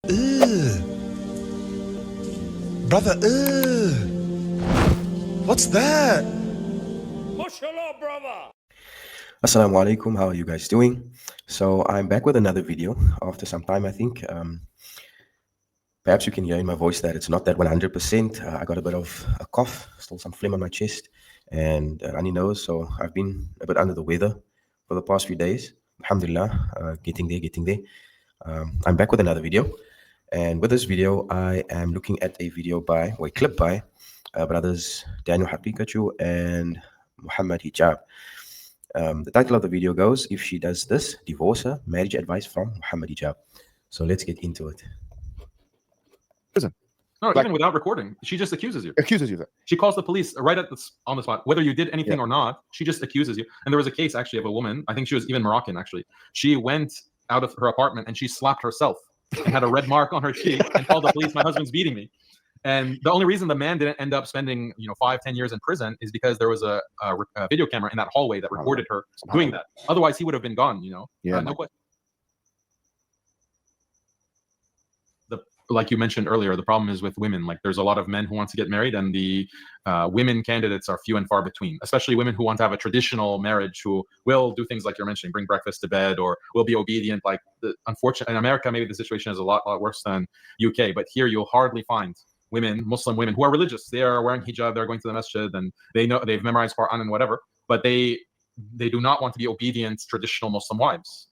Ugh. Brother, ugh. What's that? Mashallah, brother. Assalamu alaikum, how are you guys doing? So I'm back with another video after some time, I think. Perhaps you can hear in my voice that it's not that 100%. I got a bit of a cough, still some phlegm on my chest, and a runny nose. So I've been a bit under the weather for the past few days. Alhamdulillah, getting there. I'm back with another video. And with this video, I am looking at a video by, or a clip by, brothers Daniel Hakikachu and Muhammad Hijab. The title of the video goes, "If she does this, divorce her, marriage advice from Muhammad Hijab." So let's get into it. Prison. No, Like- even without recording, she just accuses you. Accuses you of it. She calls the police right on the spot, whether you did anything or not. She just accuses you. And there was a case actually of a woman. I think she was even Moroccan actually. She went out of her apartment and she slapped herself and had a red mark on her cheek and called the police. My husband's beating me. And the only reason the man didn't end up spending 5-10 years in prison is because there was a video camera in that hallway that recorded her doing that. Otherwise, he would have been gone. Yeah. No question. Like you mentioned earlier, the problem is with women. Like, there's a lot of men who want to get married, and the women candidates are few and far between, especially women who want to have a traditional marriage, who will do things like you're mentioning, bring breakfast to bed, or will be obedient. Like, unfortunately, in America, maybe the situation is a lot worse than UK, but here you'll hardly find women, Muslim women, who are religious. They are wearing hijab, they're going to the masjid, and they know they've memorized Quran and whatever, but they do not want to be obedient traditional Muslim wives,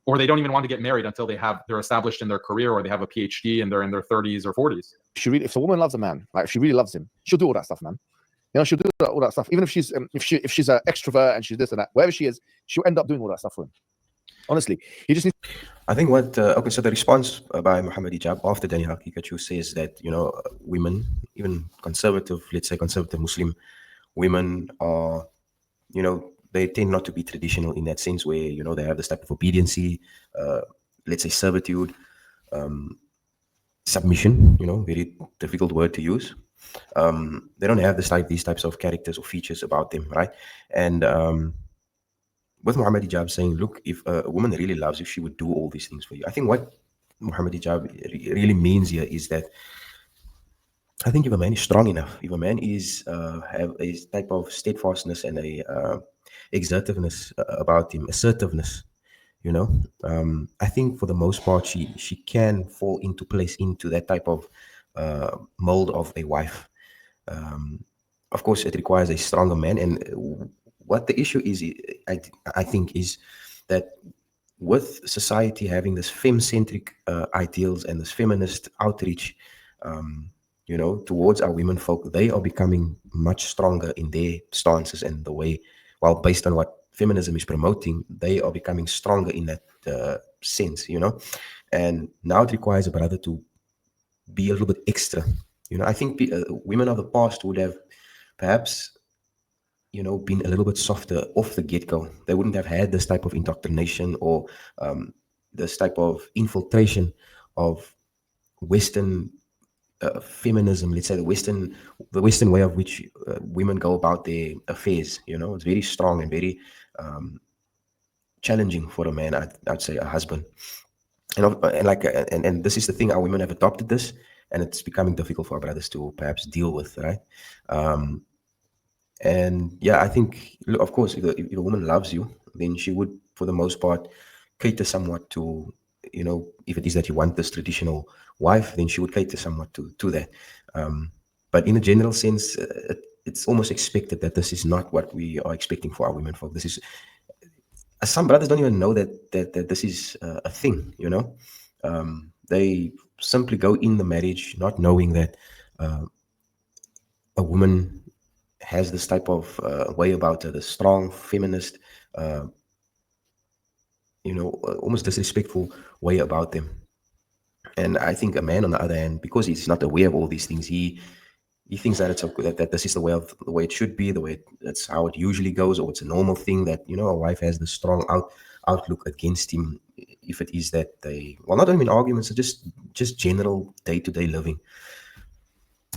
or they don't even want to get married until they're established in their career, or they have a PhD and they're in their 30s or 40s. If a woman loves a man, like if she really loves him, she'll do all that stuff, man. She'll do all that stuff. Even if she's an extrovert and she's this and that, wherever she is, she'll end up doing all that stuff for him. Honestly, he just needs. I think so the response by Muhammad Hijab after Daniel Hakikachu says that, women, even conservative Muslim women are, they tend not to be traditional in that sense where, they have this type of obediency, let's say servitude, submission, very difficult word to use. They don't have these types of characters or features about them, right? And with Muhammad Hijab saying, look, if a woman really loves you, she would do all these things for you. I think what Muhammad Hijab really means here is that I think if a man is strong enough, if a man is have a type of steadfastness and a exertiveness about him, assertiveness, I think for the most part she can fall into place into that type of mold of a wife. Of course, it requires a stronger man, and what the issue is, I think, is that with society having this femme-centric ideals and this feminist outreach, towards our women folk, they are becoming much stronger in their stances and the way. Well, based on what feminism is promoting, they are becoming stronger in that sense, and now it requires a brother to be a little bit extra. I think women of the past would have perhaps, been a little bit softer off the get-go. They wouldn't have had this type of indoctrination or this type of infiltration of Western feminism, let's say the Western way of which women go about their affairs. It's very strong and very challenging for a man. I'd say a husband, and this is the thing. Our women have adopted this, and it's becoming difficult for our brothers to perhaps deal with, right? And yeah, I think, of course, if a woman loves you, then she would, for the most part, cater somewhat to, if it is that you want this traditional wife, then she would cater somewhat to that. But in a general sense, it's almost expected that this is not what we are expecting for our women folk. This is, some brothers don't even know that this is a thing, They simply go in the marriage not knowing that a woman has this type of way about her, the strong feminist, almost disrespectful way about them. And I think a man, on the other hand, because he's not aware of all these things, he thinks that it's okay, that this is the way it should be, that's how it usually goes, or it's a normal thing that a wife has the strong outlook against him, if it is that they, well, not only in arguments, just general day-to-day living.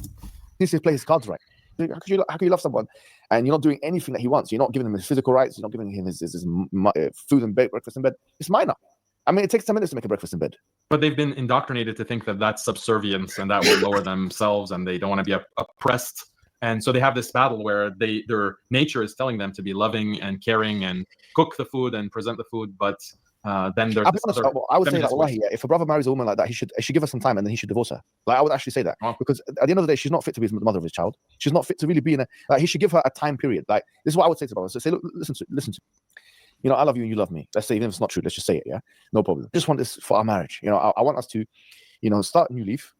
He needs to play his cards right. How can you love someone and you're not doing anything that he wants? You're not giving him his physical rights. You're not giving him his food and breakfast in bed. It's minor. I mean, it takes 10 minutes to make a breakfast in bed. But they've been indoctrinated to think that that's subservience and that will lower themselves, and they don't want to be oppressed. And so they have this battle where their nature is telling them to be loving and caring and cook the food and present the food, but then there's I'll be this honest, other I would say that feminist voice. wallahi, if a brother marries a woman like that, he should give her some time and then he should divorce her. Like, I would actually say that, Oh. because at the end of the day, she's not fit to be the mother of his child. She's not fit to really be in a, like, he should give her a time period. Like, this is what I would say to brothers. So say, look, listen to, you know, I love you and you love me. Let's say, even if it's not true, let's just say it, yeah? No problem. Just want this for our marriage. You know, I want us to, you know, start a new leaf.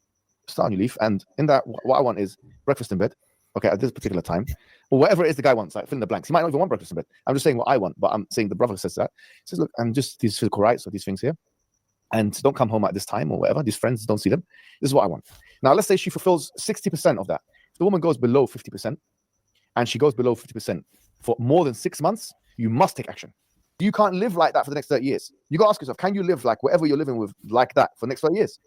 And in that, what I want is breakfast in bed, okay, at this particular time, or whatever it is the guy wants, like fill in the blanks. He might not even want breakfast in bed. I'm just saying what I want, but I'm saying the brother says that. He says, look, and just these physical rights or these things here, and don't come home at this time or whatever. These friends, don't see them. This is what I want. Now, let's say she fulfills 60% of that. If the woman goes below 50%, and she goes below 50% for more than 6 months, you must take action. You can't live like that for the next 30 years. You got to ask yourself, can you live like whatever you're living with like that for the next 30 years?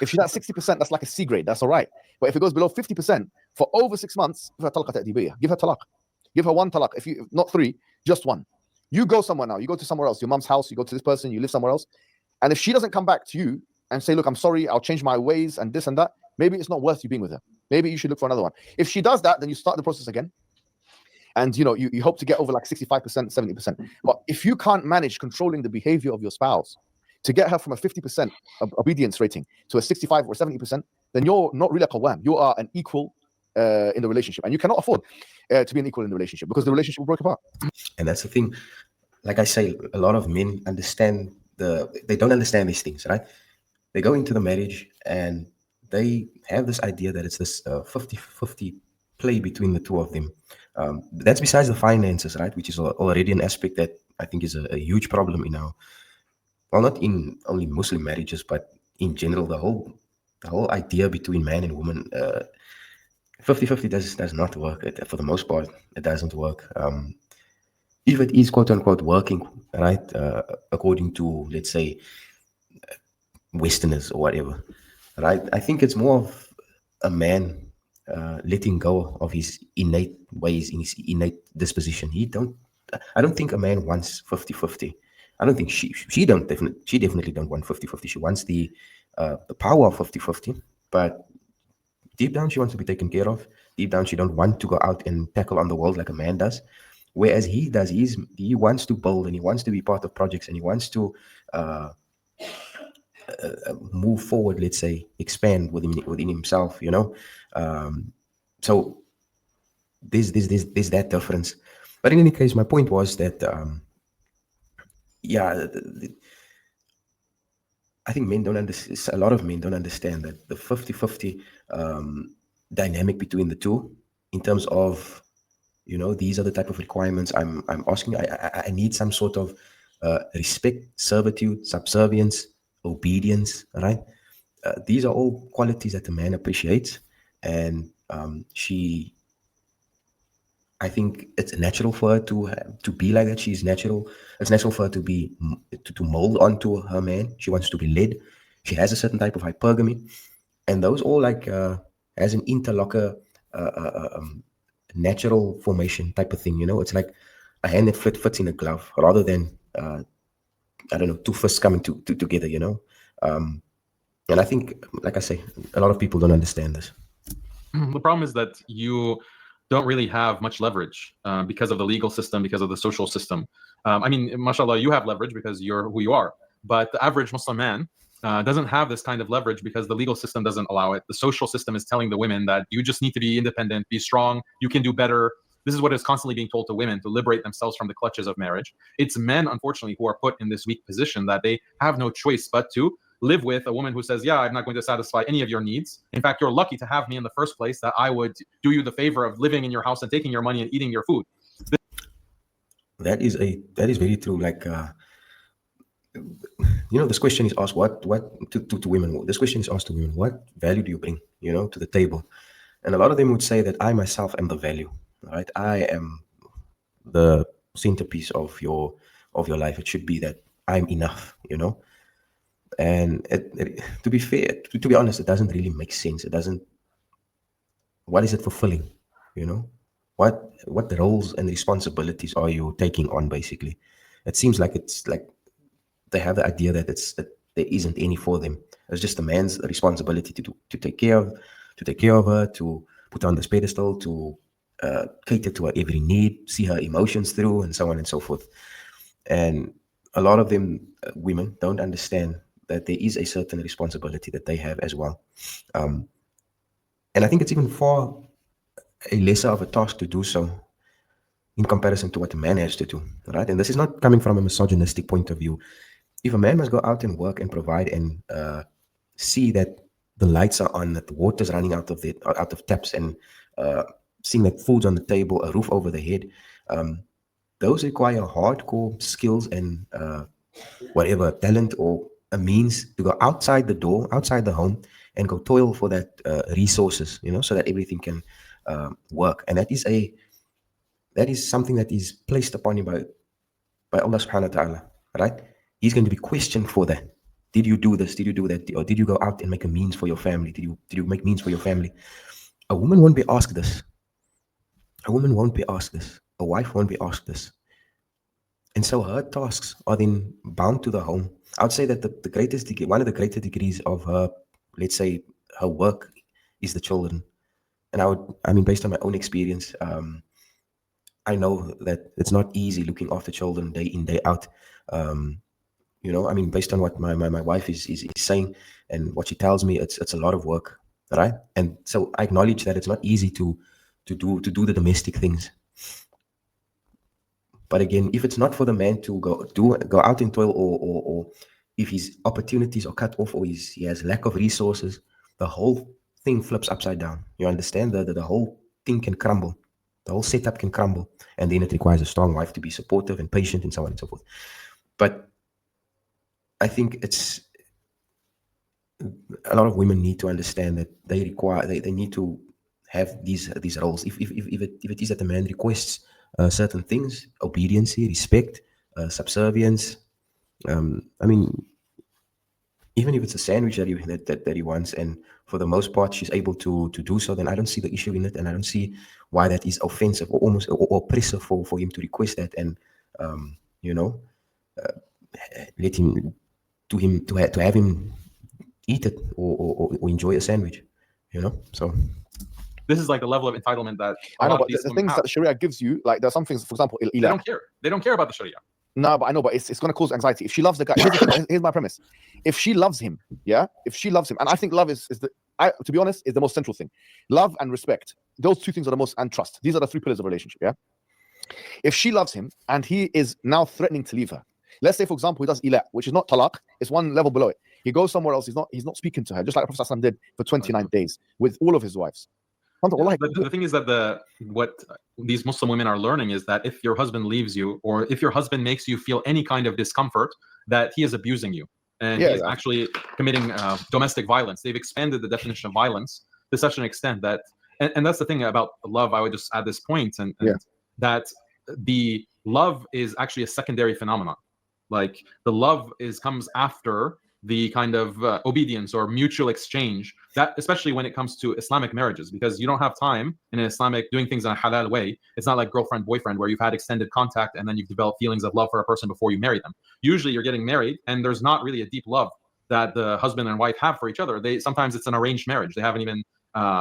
If she's at 60%, that's like a C grade. That's all right. But if it goes below 50% for over 6 months, give her talaq ta'dibiyah. Give her talaq. Give her one talaq. If you not three, just one. You go somewhere now. You go to somewhere else. Your mom's house. You go to this person. You live somewhere else. And if she doesn't come back to you and say, look, I'm sorry, I'll change my ways and this and that, maybe it's not worth you being with her. Maybe you should look for another one. If she does that, then you start the process again. And you know, you hope to get over like 65%, 70%. But if you can't manage controlling the behavior of your spouse to get her from a 50% obedience rating to a 65 or 70%, then you're not really a qawwam. You are an equal in the relationship, and you cannot afford to be an equal in the relationship, because the relationship will break apart. And that's the thing. Like I say, a lot of men they don't understand these things, right? They go into the marriage and they have this idea that it's this 50-50 play between the two of them. That's besides the finances, right? Which is already an aspect that I think is a huge problem in our, well, not in only Muslim marriages, but in general, the whole idea between man and woman, 50-50 does not work. For the most part, it doesn't work. If it is quote unquote working, right, according to, let's say, Westerners or whatever, right, I think it's more of a man letting go of his innate ways, in his innate disposition. I don't think a man wants 50-50. I don't think she definitely don't want 50-50. She wants the power of 50-50, but deep down she wants to be taken care of. Deep down she don't want to go out and tackle on the world like a man does. Whereas he wants to build, and he wants to be part of projects, and he wants to move forward, let's say, expand within himself, you know. So there's that difference. But in any case, my point was that I think men don't understand. A lot of men don't understand that the 50-50 dynamic between the two, in terms of, you know, these are the type of requirements I'm asking. I need some sort of respect, servitude, subservience, obedience, right? These are all qualities that a man appreciates, and I think it's natural for her to be like that. She's natural. It's natural for her to be to mold onto her man. She wants to be led. She has a certain type of hypergamy, and those all like as an interlocker, natural formation type of thing. You know, it's like a hand that fits in a glove, rather than I don't know, two fists coming together. You know, and I think, like I say, a lot of people don't understand this. The problem is that you don't really have much leverage because of the legal system, because of the social system. I mean, mashallah, you have leverage because you're who you are. But the average Muslim man doesn't have this kind of leverage because the legal system doesn't allow it. The social system is telling the women that you just need to be independent, be strong, you can do better. This is what is constantly being told to women, to liberate themselves from the clutches of marriage. It's men, unfortunately, who are put in this weak position that they have no choice but to live with a woman who says, yeah, I'm not going to satisfy any of your needs. In fact, you're lucky to have me in the first place, that I would do you the favor of living in your house and taking your money and eating your food. That is very true. Like, you know, this question is asked to women. This question is asked to women: what value do you bring, you know, to the table? And a lot of them would say that I myself am the value, right? I am the centerpiece of your life. It should be that I'm enough, you know. And to be fair, to be honest, it doesn't really make sense. It doesn't. What is it fulfilling? You know, what roles and responsibilities are you taking on? Basically, it seems like it's like they have the idea that there isn't any for them. It's just the man's responsibility to take care of her, to put her on this pedestal, to cater to her every need, see her emotions through, and so on and so forth. And a lot of them, women, don't understand that there is a certain responsibility that they have as well. And I think it's even far a lesser of a task to do so in comparison to what a man has to do, right? And this is not coming from a misogynistic point of view. If a man must go out and work and provide and see that the lights are on, that the water's running out of taps, and seeing that food's on the table, a roof over the head, those require hardcore skills and whatever talent or a means to go outside the door, outside the home, and go toil for that resources, so that everything can work. And that is something that is placed upon you by Allah subhanahu wa ta'ala, right? He's going to be questioned for that. Did you do this? Did you do that? Or did you go out and make a means for your family? Did you make means for your family? A woman won't be asked this. A woman won't be asked this. A wife won't be asked this. And so her tasks are then bound to the home. I would say that one of the greatest degrees of her, let's say, her work is the children. And based on my own experience, I know that it's not easy looking after children day in, day out. Based on what my wife is saying and what she tells me, it's a lot of work, right? And so I acknowledge that it's not easy to do the domestic things. But again, if it's not for the man to go out and toil, or if his opportunities are cut off, or he has lack of resources, the whole thing flips upside down. You understand that the whole thing can crumble. The whole setup can crumble. And then it requires a strong wife to be supportive and patient and so on and so forth. But I think a lot of women need to understand that they need to have these roles. If it is that the man requests certain things, obedience, respect, subservience, even if it's a sandwich that he wants, and for the most part she's able to do so, then I don't see the issue in it, and I don't see why that is offensive or almost or oppressive for him to request that, and let him to have him eat it or enjoy a sandwich, So this is like the level of entitlement that I know, but the things that the Sharia gives you, like there's some things, for example, they don't care. They don't care about the Sharia. No, but I know, but it's going to cause anxiety. If she loves the guy, here's my premise. If she loves him, and I think love to be honest, is the most central thing. Love and respect, those two things are the most, and trust. These are the three pillars of a relationship, yeah? If she loves him and he is now threatening to leave her, let's say, for example, he does ila, which is not talaq, it's one level below it. He goes somewhere else, he's not speaking to her, just like Prophet ﷺ did for 29 days with all of his wives. But the thing is that what these Muslim women are learning is that if your husband leaves you, or if your husband makes you feel any kind of discomfort, that he is abusing you, and he's actually committing domestic violence. They've expanded the definition of violence to such an extent that, and that's the thing about love. I would just add this point, and that the love is actually a secondary phenomenon. Like the love comes after the kind of obedience or mutual exchange, that especially when it comes to Islamic marriages, because you don't have time in an Islamic doing things in a halal way. It's not like girlfriend, boyfriend, where you've had extended contact and then you've developed feelings of love for a person before you marry them. Usually you're getting married and there's not really a deep love that the husband and wife have for each other. Sometimes it's an arranged marriage. They haven't even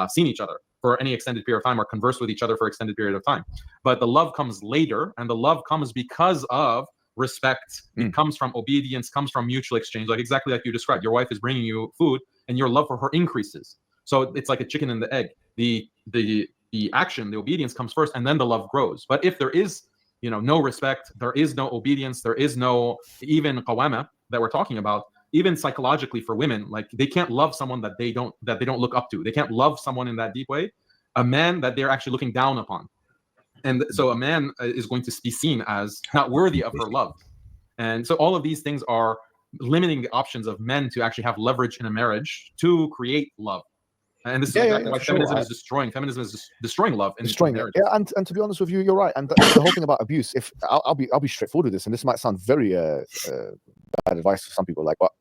seen each other for any extended period of time or conversed with each other for extended period of time. But the love comes later, and the love comes because of respect. It comes from obedience, comes from mutual exchange, like exactly like you described. Your wife is bringing you food and your love for her increases. So it's like a chicken and the egg. The action, the obedience comes first, and then the love grows. But if there is no respect, there is no obedience, there is no even qawama that we're talking about, even psychologically for women, like they can't love someone that they don't look up to. They can't love someone in that deep way, a man that they're actually looking down upon. And so a man is going to be seen as not worthy of her love. And so all of these things are limiting the options of men to actually have leverage in a marriage to create love. And this is exactly why feminism is destroying. Feminism is destroying love and destroying marriage. Yeah, and to be honest with you, you're right. And the whole thing about abuse, if I'll be straightforward with this, and this might sound very bad advice for some people, but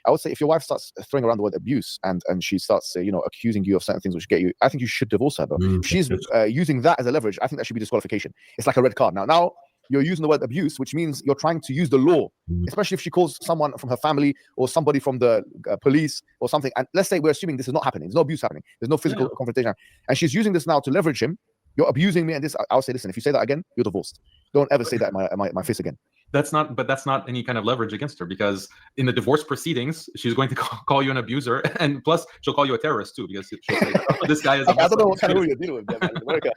I would say if your wife starts throwing around the word abuse and she starts accusing you of certain things which get you, I think you should divorce her. But if she's using that as a leverage, I think that should be disqualification. It's like a red card. Now you're using the word abuse, which means you're trying to use the law, especially if she calls someone from her family or somebody from the police or something. And let's say we're assuming this is not happening. There's no abuse happening. There's no physical confrontation. And she's using this now to leverage him. You're abusing me. And this, I'll say, listen, if you say that again, you're divorced. Don't ever say that in my face again. That's not any kind of leverage against her, because in the divorce proceedings, she's going to call you an abuser, and plus she'll call you a terrorist too, because she'll say, oh, this guy is a I don't know what kind of rule you're dealing with there, man, in America.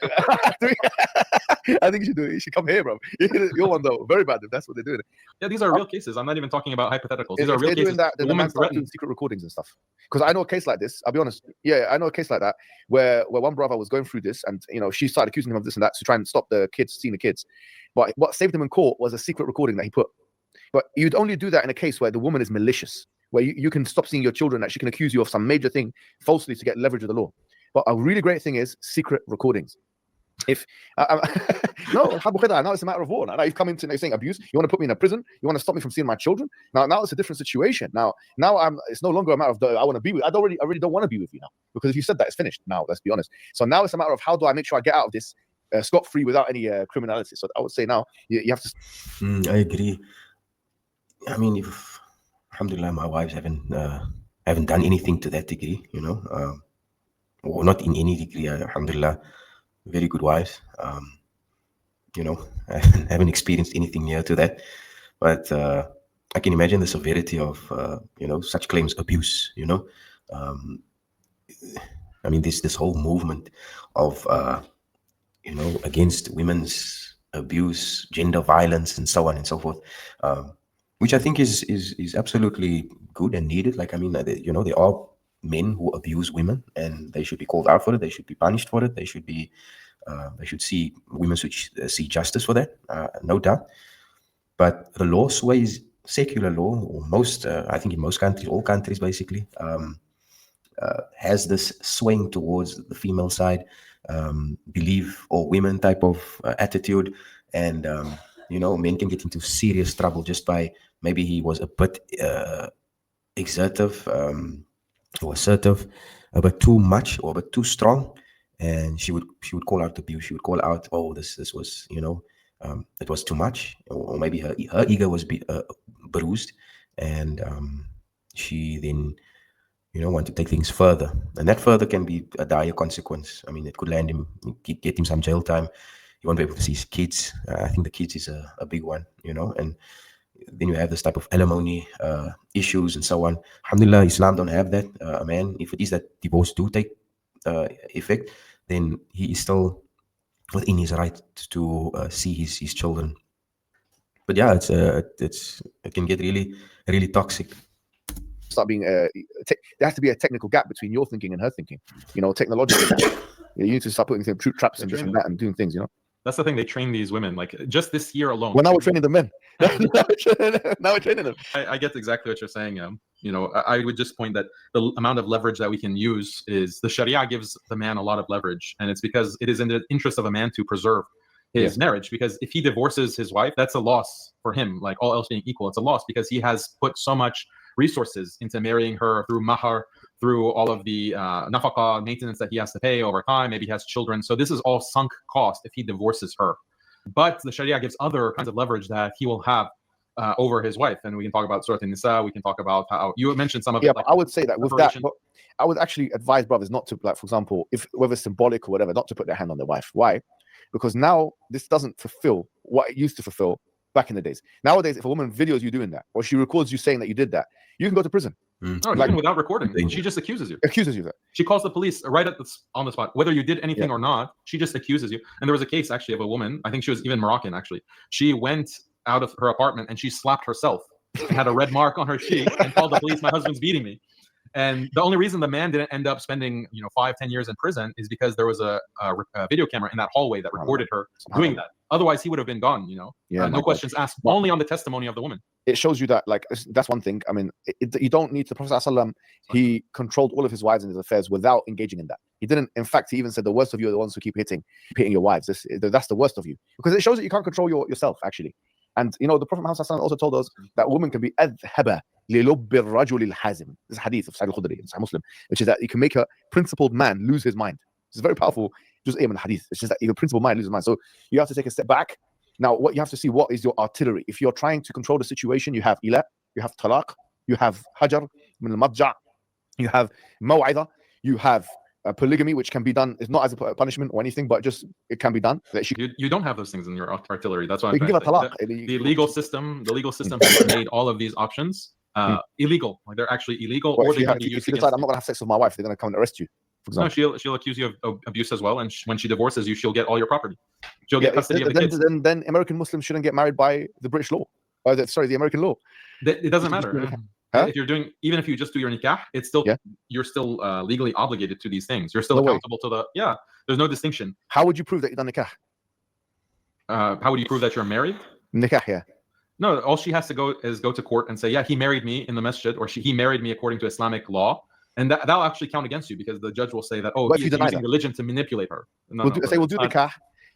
I think you should do it. You should come here, bro. You're one though. Very bad if that's what they're doing. Yeah, these are real cases. I'm not even talking about hypotheticals. These are real they're cases. Doing that, the man starts doing secret recordings and stuff. Because I know a case like this. I'll be honest. Yeah, I know a case like that where one brother was going through this, and she started accusing him of this and that to try and stop the kids seeing the kids. But what saved him in court was a secret recording that he put. But you'd only do that in a case where the woman is malicious, where you can stop seeing your children, that she can accuse you of some major thing falsely to get leverage of the law. But a really great thing is secret recordings. If no, now it's a matter of war. Now you've come into saying abuse. You want to put me in a prison. You want to stop me from seeing my children. Now it's a different situation. Now it's no longer a matter of I want to be with. I really don't want to be with you now, because if you said that, it's finished. Now let's be honest. So now it's a matter of how do I make sure I get out of this scot-free without any criminality. So I would say now you have to. I agree. I mean, if alhamdulillah, my wives haven't done anything to that degree, or not in any degree. Alhamdulillah, very good wives. I haven't experienced anything near to that, but I can imagine the severity of such claims, abuse. I mean, this whole movement of against women's abuse, gender violence, and so on and so forth. Which I think is absolutely good and needed. Like, I mean, there are men who abuse women, and they should be called out for it. They should be punished for it. They should see women should see justice for that, no doubt. But the law sways, secular law, or most, I think in most countries, all countries basically, has this swaying towards the female side, believe or women type of attitude, and men can get into serious trouble just by maybe he was a bit exertive or assertive, a bit too much or a bit too strong, and she would call out abuse. She would call out, oh, this was it was too much, or maybe her ego was bruised, and she then want to take things further, and that further can be a dire consequence. I mean, it could land him, get him some jail time. He won't be able to see his kids. I think the kids is a big one, and then you have this type of alimony issues and so on. Alhamdulillah, Islam don't have that. A man, if it is that divorce do take effect, then he is still within his right to see his children. But yeah, it can get really, really toxic. Start being there has to be a technical gap between your thinking and her thinking. Technologically, you need to start putting some truth traps and this and that and doing things. That's the thing. They train these women, like just this year alone. Well, now we're training the men. now we're training them. I get exactly what you're saying. I would just point that the amount of leverage that we can use is the Sharia gives the man a lot of leverage, and it's because it is in the interest of a man to preserve his marriage. Because if he divorces his wife, that's a loss for him. Like all else being equal, it's a loss because he has put so much resources into marrying her through mahar, through all of the nafaqah, maintenance that he has to pay over time. Maybe he has children. So this is all sunk cost if he divorces her. But the Sharia gives other kinds of leverage that he will have over his wife. And we can talk about Surah An-Nisa. We can talk about how you mentioned some of it. Yeah, like, I would say that with that, I would actually advise brothers not to, like, for example, whether symbolic or whatever, not to put their hand on their wife. Why? Because now this doesn't fulfill what it used to fulfill back in the days. Nowadays, if a woman videos you doing that, or she records you saying that you did that, you can go to prison. No, like, even without recording, she just accuses you. Accuses you that. She calls the police right on the spot, whether you did anything or not. She just accuses you. And there was a case actually of a woman. I think she was even Moroccan. Actually, she went out of her apartment and she slapped herself and had a red mark on her cheek and called the police. My husband's beating me. And the only reason the man didn't end up spending 5-10 years in prison is because there was a video camera in that hallway that recorded her doing that. Otherwise, he would have been gone. No questions asked, only on the testimony of the woman. It shows you that, like, that's one thing. I mean, you don't need to. Prophet ﷺ, he controlled all of his wives and his affairs without engaging in that. He didn't. In fact, he even said the worst of you are the ones who keep hitting your wives. That's the worst of you, because it shows that you can't control yourself actually. And the Prophet Muhammad ﷺ also told us that women can be adhaba لِلُبِّ الرَّجُلِ الْحَازِمِ. This is hadith of Sahih al-Khudri in Sahih Muslim, which is that you can make a principled man lose his mind. It's very powerful. Just aim in hadith. It's just that your principled mind loses his mind. So you have to take a step back Now, what you have to see, what is your artillery? If you're trying to control the situation, you have ila, you have talaq, you have hajar, min al-madja', you have maw'ida, you have polygamy, which can be done. It's not as a punishment or anything, but just it can be done. That You don't have those things in your artillery. That's why you I'm can give a trying to talaq. say. The legal system has made all of these options illegal. Like they're actually illegal, Well, or if they you, can have, be if used you decide against I'm not you. going to have sex with my wife, they're going to come and arrest you. For No, example. she'll accuse you of abuse as well, and when she divorces you, she'll get all your property. She'll Yeah, get custody of the kids. then American Muslims shouldn't get married by the British law. The American law. It doesn't You just matter. do nikah. Huh? If you're doing, even if you just do your nikah, it's still you're still legally obligated to these things. You're still accountable to the There's no distinction. How would you prove that you've done nikah? How would you prove that you're married? Nikah, yeah. No, all she has to go to court and say, yeah, he married me in the masjid, or he married me according to Islamic law, and that'll actually count against you, because the judge will say that, oh, But he's using religion to manipulate her. We'll do nikah.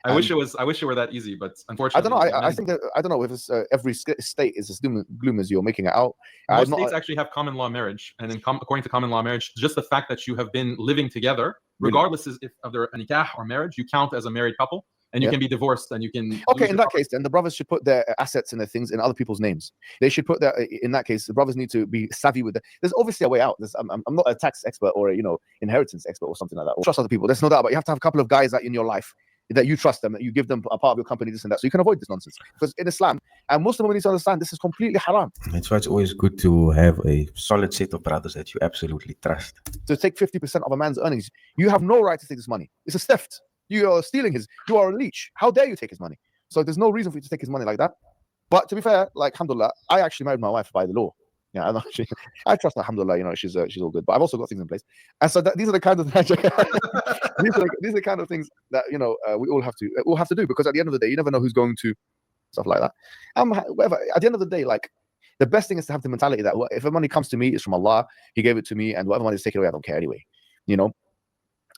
I wish it were that easy, but unfortunately, I don't know. I think that I don't know if it's every state is as gloom as you're making it out. Most states actually have common law marriage, and according to common law marriage, just the fact that you have been living together, regardless of their nikah or marriage, you count as a married couple, and you can be divorced, and you can. Okay, in that case, then the brothers should put their assets and their things in other people's names. They should put that. In that case, the brothers need to be savvy with that. There's obviously a way out. I'm not a tax expert or inheritance expert or something like that. Or trust other people. There's no doubt, but you have to have a couple of guys that in your life that you trust them, that you give them a part of your company, this and that, so you can avoid this nonsense. Because in Islam, and Muslim women need to understand, this is completely haram. That's why it's always good to have a solid set of brothers that you absolutely trust. To take 50% of a man's earnings, you have no right to take this money. It's a theft. You are stealing you are a leech. How dare you take his money? So there's no reason for you to take his money like that. But to be fair, like, alhamdulillah, I actually married my wife by the law. Yeah, I trust her, alhamdulillah, she's all good. But I've also got things in place. And so these are the kind of these are the kind of things that we all have to do, because at the end of the day, you never know who's going to stuff like that. Whatever. At the end of the day, like, the best thing is to have the mentality that if the money comes to me, it's from Allah. He gave it to me, and whatever money is taken away, I don't care anyway.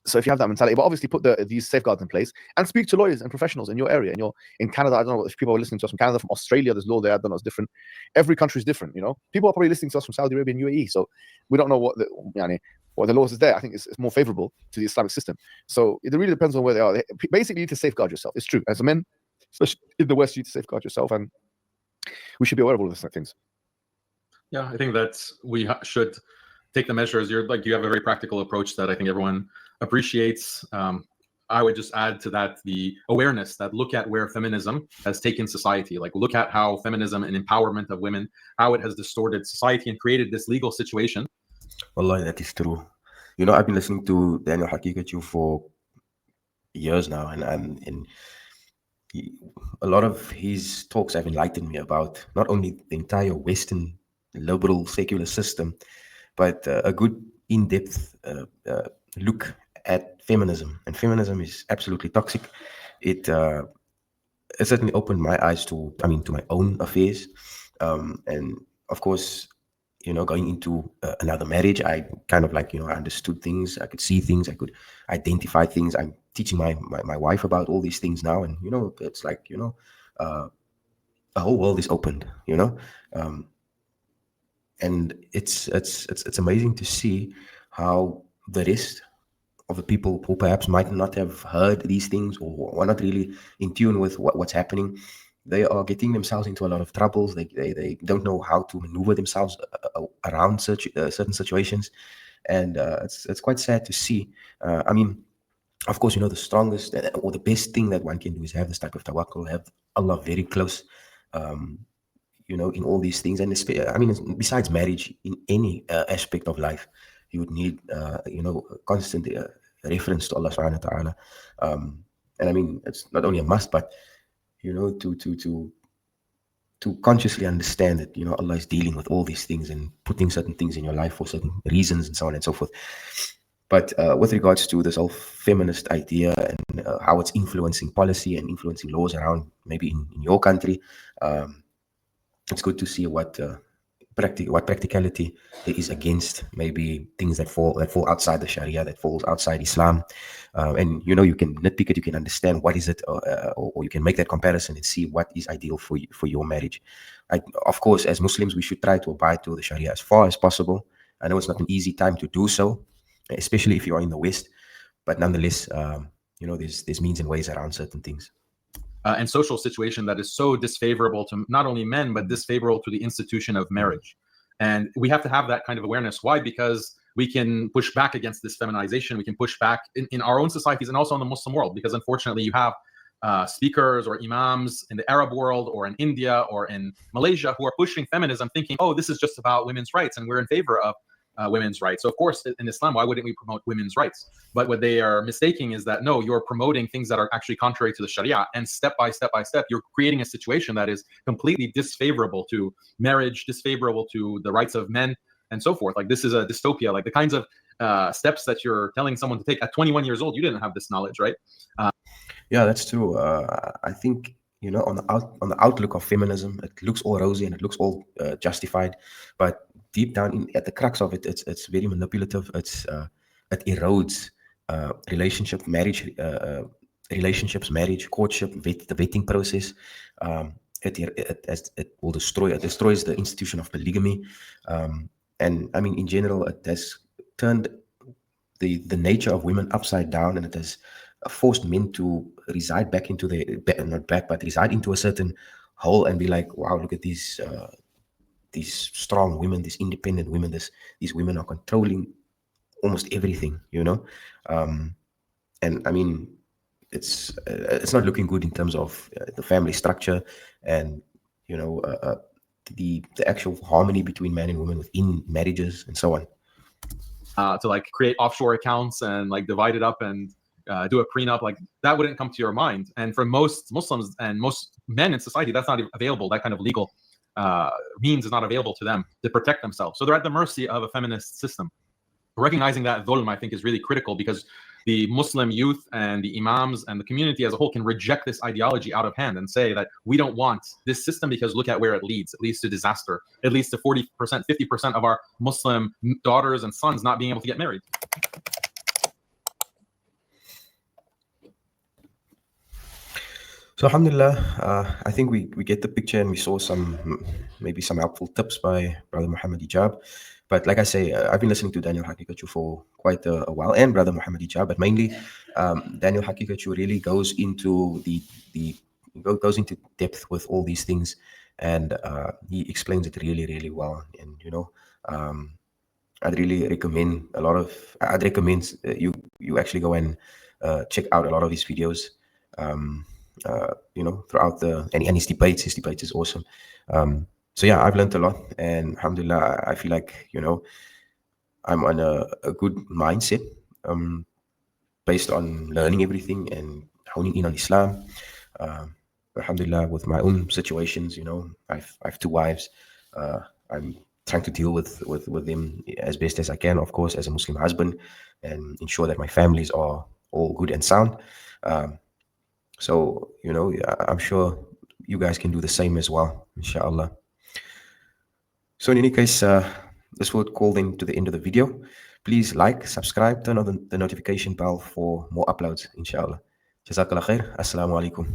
So if you have that mentality, but obviously put these safeguards in place and speak to lawyers and professionals in your area. In Canada, I don't know if people are listening to us from Canada, from Australia, there's law there. I don't know, it's different. Every country is different. People are probably listening to us from Saudi Arabia and UAE, so we don't know what the laws is there. I think it's more favorable to the Islamic system. So it really depends on where they are. Basically, you need to safeguard yourself. It's true. As a men, especially in the West, you need to safeguard yourself, and we should be aware of all of these things. Yeah, I think that we should take the measures. You have a very practical approach that I think everyone appreciates. I would just add to that the awareness that look at where feminism has taken society. Like, look at how feminism and empowerment of women, how it has distorted society and created this legal situation. Wallahi, that is true. I've been listening to Daniel Hakikatu for years now, and a lot of his talks have enlightened me about not only the entire Western liberal secular system, but a good in-depth look at feminism. And feminism is absolutely toxic. It certainly opened my eyes to my own affairs, and of course, going into another marriage, I kind of I understood things. I could see things. I could identify things. I'm teaching my wife about all these things now, and it's like a whole world is opened. And it's amazing to see how the rest of the people who perhaps might not have heard these things or are not really in tune with what's happening, they are getting themselves into a lot of troubles. They don't know how to maneuver themselves around certain situations, and it's quite sad to see. Of course, the strongest or the best thing that one can do is have this type of tawakkul, have Allah very close, in all these things. And besides marriage, in any aspect of life, you would need, constant reference to Allah subhanahu wa ta'ala. And it's not only a must, but, to consciously understand that, Allah is dealing with all these things and putting certain things in your life for certain reasons and so on and so forth. But with regards to this whole feminist idea and how it's influencing policy and influencing laws around maybe in your country, it's good to see what practicality there is against maybe things that fall outside the Sharia, that falls outside Islam. And you can nitpick it, you can understand what is it, or you can make that comparison and see what is ideal for your marriage. Of course, as Muslims, we should try to abide to the Sharia as far as possible. I know it's not an easy time to do so, especially if you are in the West, but nonetheless, there's means and ways around certain things. and social situation that is so disfavorable to not only men, but disfavorable to the institution of marriage. And we have to have that kind of awareness. Why? Because we can push back against this feminization. We can push back in our own societies and also in the Muslim world, because unfortunately you have speakers or imams in the Arab world or in India or in Malaysia who are pushing feminism, thinking, oh, this is just about women's rights and we're in favor of women's rights. So of course, in Islam, why wouldn't we promote women's rights? But what they are mistaking is that, no, you're promoting things that are actually contrary to the Sharia, and step by step by step, you're creating a situation that is completely disfavorable to marriage, disfavorable to the rights of men, and so forth. Like, this is a dystopia. Like, the kinds of steps that you're telling someone to take at 21 years old, you didn't have this knowledge, right? Yeah, that's true. I think, you know, on the outlook of feminism, it looks all rosy and it looks all justified, but deep down at the crux of it, it's very manipulative. It erodes relationships, courtship, the vetting process. It will destroy. It destroys the institution of polygamy, and I mean, in general, it has turned the nature of women upside down, and it has forced men to reside back into reside into a certain hole and be like, wow, look at these strong women, these independent women. These women are controlling almost everything, you know. And I mean, it's not looking good in terms of the family structure and, you know, the actual harmony between man and woman within marriages and so on. To like create offshore accounts and like divide it up and do a prenup, like that wouldn't come to your mind. And for most Muslims and most men in society, that's not available. That kind of legal means is not available to them to protect themselves. So they're at the mercy of a feminist system. Recognizing that dhulm, I think, is really critical, because the Muslim youth and the imams and the community as a whole can reject this ideology out of hand and say that we don't want this system because look at where it leads. It leads to disaster. It leads to 40%, 50% of our Muslim daughters and sons not being able to get married. So alhamdulillah, I think we get the picture, and we saw maybe some helpful tips by Brother Muhammad Hijab. But like I say, I've been listening to Daniel Hakikachu for quite a while, and Brother Muhammad Hijab, but mainly Daniel Hakikachu really goes into goes into depth with all these things, and he explains it really, really well. And you know, I'd recommend you actually go and check out a lot of his videos. You know, throughout and his debates is awesome. So yeah, I've learned a lot, and alhamdulillah, I feel like, you know, I'm on a good mindset based on learning everything and honing in on Islam. Alhamdulillah, with my own situations, you know, I've 2 wives. I'm trying to deal with them as best as I can, of course, as a Muslim husband, and ensure that my families are all good and sound. So, you know, I'm sure you guys can do the same as well, inshallah. So in any case, this will call then to the end of the video. Please like, subscribe, turn on the notification bell for more uploads, inshallah. Jazakallah khair. Assalamu alaikum.